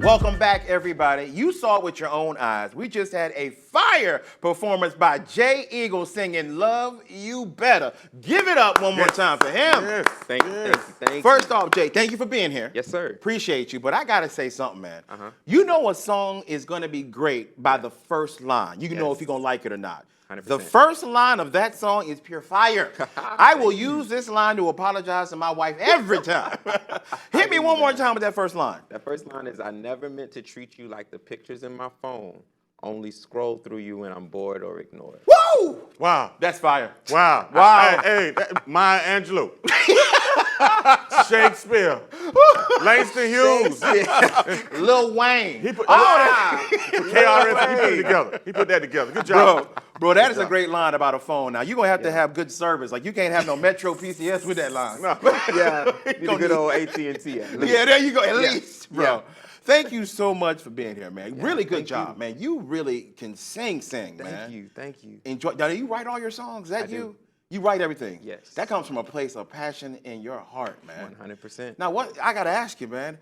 Welcome back, everybody. You saw it with your own eyes. We just had a fire performance by Jay Eagle singing Love You Better. Give it up one more time for him. Yes. Thank you. First off, Jay, thank you for being here. Yes, sir. Appreciate you, but I gotta say something, man. You know a song is gonna be great by the first line. You can know if you're gonna like it or not. 100%. The first line of that song is pure fire. I will use this line to apologize to my wife every time. Hit me one more time with that first line. That first line is, I never meant to treat you like the pictures in my phone. Only scroll through you when I'm bored or ignored. Woo! Wow. That's fire. Wow. Wow. Hey, Maya Angelou. Shakespeare. Langston Hughes. Lil Wayne. He put KRS. He put it together. He put that together. Good job. Bro, that is a great line about a phone. Now, you're going to have good service. Like, you can't have no Metro PCS with that line. No. Yeah, need a good old AT&T at least. Yeah, there you go. At least, bro. Yeah. Thank you so much for being here, man. Really good job, man. You really can sing, man. Thank you. Enjoy. Now, do you write all your songs? Is that I do. you? You write everything? Yes. That comes from a place of passion in your heart, man. 100%. Now, what I got to ask you, man,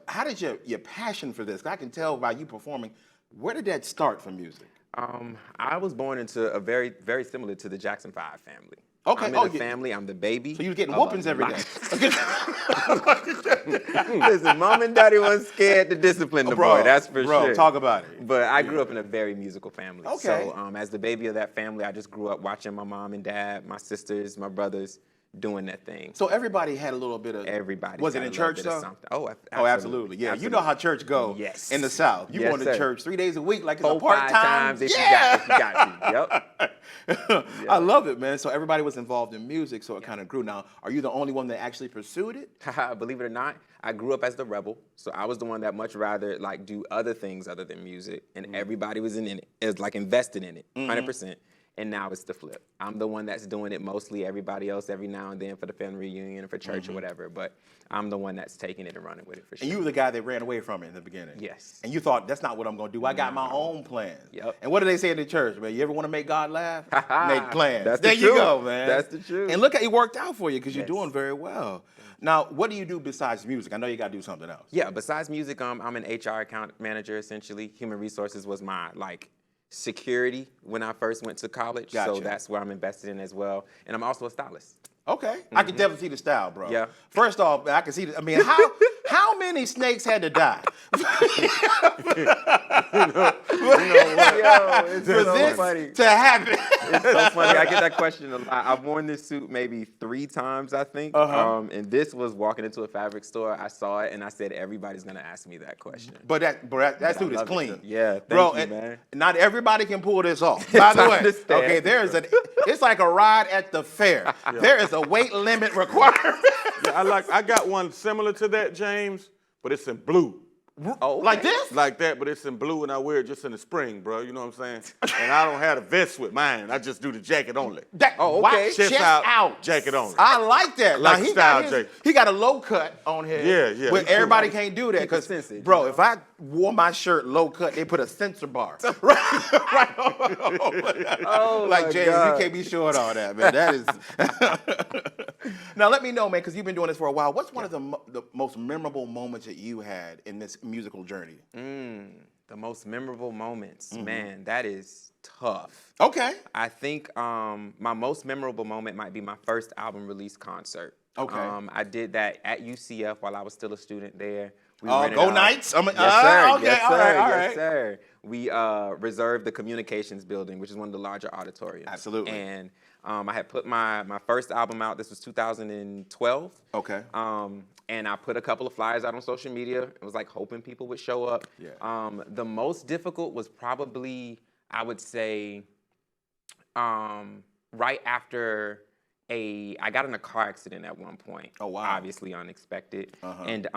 how did your passion for this, I can tell by you performing, where did that start for music? I was born into a very, very similar to the Jackson 5 family. Okay. I'm in a family. I'm the baby. So you're getting whoopings every day. Listen, mom and daddy wasn't scared to discipline the boy. That's for sure. Talk about it. But I grew up in a very musical family. Okay. So as the baby of that family, I just grew up watching my mom and dad, my sisters, my brothers doing that thing. So everybody had a little bit of. Everybody. Was it in church though? Oh, absolutely. Oh, absolutely. Yeah, Absolutely. you know how church go. Yes. In the South, you Yes, going to sir. church 3 days a week, like it's 4, a part 5 time. times if Yeah. you got to. Yep. I love it, man. So everybody was involved in music, so it kind of grew. Now, are you the only one that actually pursued it? Believe it or not, I grew up as the rebel, so I was the one that much rather like do other things other than music, and everybody was in it, is like invested in it, 100%. And now it's the flip. I'm the one that's doing it mostly. Everybody else every now and then for the family reunion or for church or whatever, but I'm the one that's taking it and running with it for sure. And you were the guy that ran away from it in the beginning. Yes. And you thought, that's not what I'm going to do. I got my own plans. Yep. And what do they say in the church, man? You ever want to make God laugh? Make plans. That's there the you truth. go, man. That's the truth. And look, it worked out for you because you're Yes. doing very well. Now, what do you do besides music? I know you got to do something else. Yeah, besides music, I'm an HR account manager essentially. Human resources was my security when I first went to college. Gotcha. So that's where I'm invested in as well. And I'm also a stylist. Okay. I can definitely see the style, bro. Yeah. First off, I can see I mean, how many snakes had to die Yo, it's for so this funny. to happen? It's so funny. I get that question a lot. I've worn this suit maybe 3 times, I think. And this was walking into a fabric store. I saw it, and I said, everybody's going to ask me that question. But that suit is love it, clean. though. Yeah, bro, thank you, man. Not everybody can pull this off. By the I way, understand. okay, it's like a ride at the fair. There is a weight limit requirement. Yeah, I got one similar to that, James, but it's in blue. Oh, okay. Like this? Like that, but it's in blue, and I wear it just in the spring, bro. You know what I'm saying? And I don't have a vest with mine. I just do the jacket only. Oh, okay. Chest Chest out, out, jacket only. I like that. Like now, the style, Jake. he got a low cut on here. Yeah. But everybody can't do that Keep it because, censored, bro, you know? if I wore my shirt low cut, they put a censor bar. right. Oh, Like, my James, God. you can't be showing all that, man. That is. Now, let me know, man, because you've been doing this for a while. What's one of the most memorable moments that you had in this musical journey? The most memorable moments, man, that is tough. Okay. I think my most memorable moment might be my first album release concert. Okay. I did that at UCF while I was still a student there. We Oh, rented go out- Knights! Yes, sir. Okay, yes, all sir. right, all yes, right. sir. We reserved the communications building, which is one of the larger auditoriums. Absolutely. And I had put my first album out. This was 2012. Okay. And I put a couple of flyers out on social media. It was like hoping people would show up. Yeah. The most difficult was probably, I would say, right after I got in a car accident at one point. Oh, wow. Obviously unexpected. And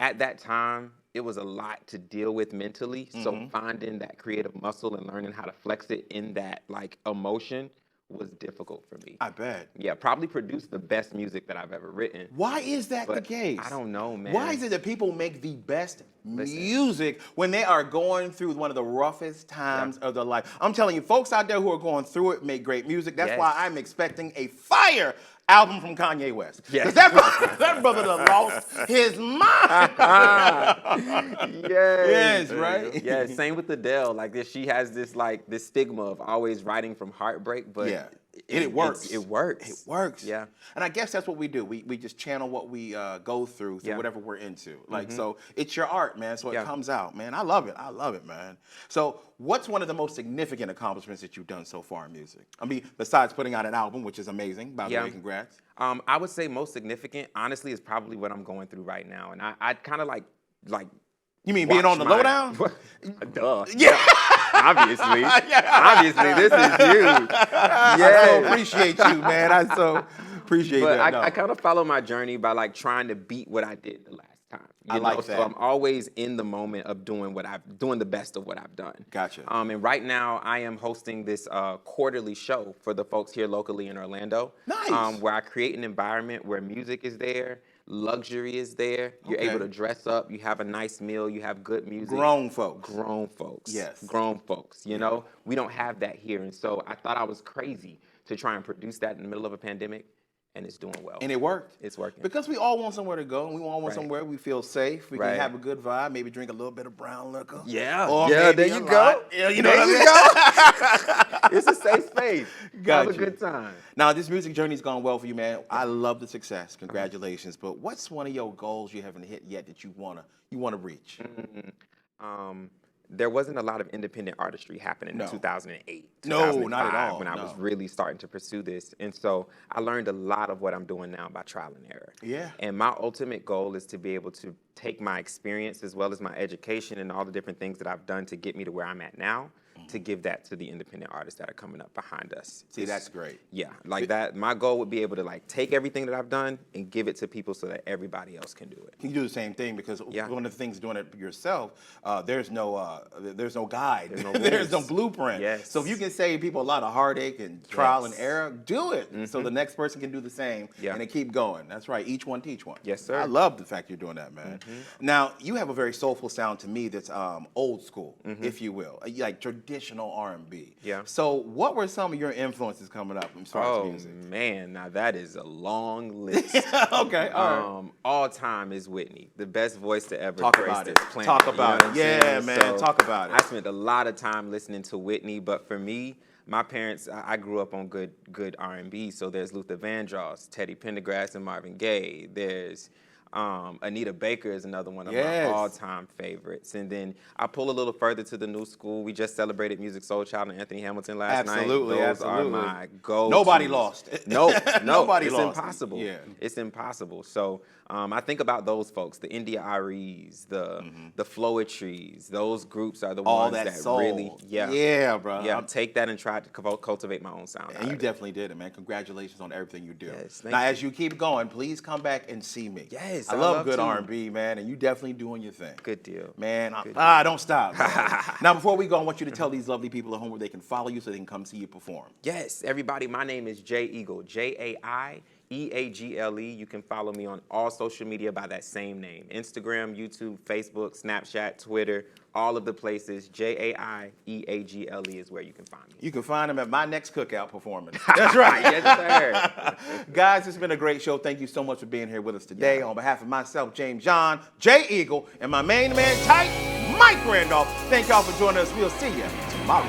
at that time, it was a lot to deal with mentally. So finding that creative muscle and learning how to flex it in that emotion was difficult for me. I bet. Yeah, probably produced the best music that I've ever written. Why is that the But case? I don't know, man. Why is it that people make the best music when they are going through one of the roughest times of their life? I'm telling you, folks out there who are going through it make great music. That's Yes. why I'm expecting a fire album from Kanye West. Yes. 'Cause that brother done lost his mind. Yes, right? Yeah, same with Adele. Like this, she has this like this stigma of always writing from heartbreak, but Yeah. It works. It works. It works. Yeah. And I guess that's what we do. We just channel what we go through Yeah. whatever we're into. Like, so it's your art, man. So it Yeah. comes out, man. I love it. I love it, man. So what's one of the most significant accomplishments that you've done so far in music? I mean, besides putting out an album, which is amazing, by the Yeah. way, congrats. I would say most significant, honestly, is probably what I'm going through right now, and I'd kind of like. You mean being on the Lowdown? Duh. Yeah. Obviously. Obviously, this is you. I so appreciate you, man. I so appreciate But that. I kind of follow my journey by like trying to beat what I did the last time. I like that. So I'm always in the moment of doing the best of what I've done. Gotcha. And right now I am hosting this quarterly show for the folks here locally in Orlando. Nice. Where I create an environment where music is there, luxury is there. You're Okay. able to dress up. You have a nice meal. You have good music. Grown folks. Grown folks. Yes. Grown folks. You know, we don't have that here, and so I thought I was crazy to try and produce that in the middle of a pandemic, and it's doing well. And it worked. It's working. Because we all want somewhere to go, and we all want Right. somewhere we feel safe. We Right. can have a good vibe, maybe drink a little bit of brown liquor. Yeah. Or Yeah, maybe there a you lot. go. Yeah, you know There what I mean? It's a safe space. Got Have you. a good time. Now, this music journey's gone well for you, man. I love the success. Congratulations. But what's one of your goals you haven't hit yet that you wanna reach? There wasn't a lot of independent artistry happening No. in 2008, No, 2005, not at all, when I was no. really starting to pursue this. And so I learned a lot of what I'm doing now by trial and error. Yeah. And my ultimate goal is to be able to take my experience as well as my education and all the different things that I've done to get me to where I'm at now, to give that to the independent artists that are coming up behind us. See, that's great. Yeah, like that. My goal would be able to like take everything that I've done and give it to people so that everybody else can do it. You do the same thing because Yeah. one of the things doing it yourself, there's no guide, There's no there's no rules. blueprint. Yes. So if you can save people a lot of heartache and trial and Yes. error, do it. So the next person can do the same, Yeah. and then keep going. That's right. Each one teach one. Yes, sir. I love the fact you're doing that, man. Now you have a very soulful sound to me that's old school, if you will, like traditional R&B. Yeah. So what were some of your influences coming up as far as Oh music? man, now that is a long list. Okay. All right. All time is Whitney, the best voice to ever Talk grace about it. this planet. Talk you know about what it. I'm Yeah, saying? man, talk about it. I spent a lot of time listening to Whitney, but for me, my parents, I grew up on good R&B. So there's Luther Vandross, Teddy Pendergrass, and Marvin Gaye. There's Anita Baker is another one of Yes. my all-time favorites. And then I pull a little further to the new school. We just celebrated Music Soul Child and Anthony Hamilton last night. Absolutely, Those absolutely. are my go-tos. Nobody lost. No, Nobody it's lost. impossible. Yeah. It's impossible. So I think about those folks, the India Aries, the Floetries. Those groups are the All ones that that soul. really, Yeah, bro. yeah, take that and try to cultivate my own sound. And out you of it. definitely did it, man. Congratulations on everything you do. Yes, thank now, you. as you keep going, please come back and see me. Yes, I I love love good to. R&B, man, and you definitely doing your thing. Good deal. Man, Good don't stop. man. Now, before we go, I want you to tell these lovely people at home where they can follow you so they can come see you perform. Yes, everybody, my name is Jay Eagle, Jaieagle. You can follow me on all social media by that same name. Instagram, YouTube, Facebook, Snapchat, Twitter, all of the places. Jaieagle is where you can find me. You can find them at my next cookout performance. That's right. Yes, sir. Guys, it's been a great show. Thank you so much for being here with us today. On behalf of myself, James Yon, Jay Eagle, and my main man, Mike Randolph, thank y'all for joining us. We'll see you tomorrow.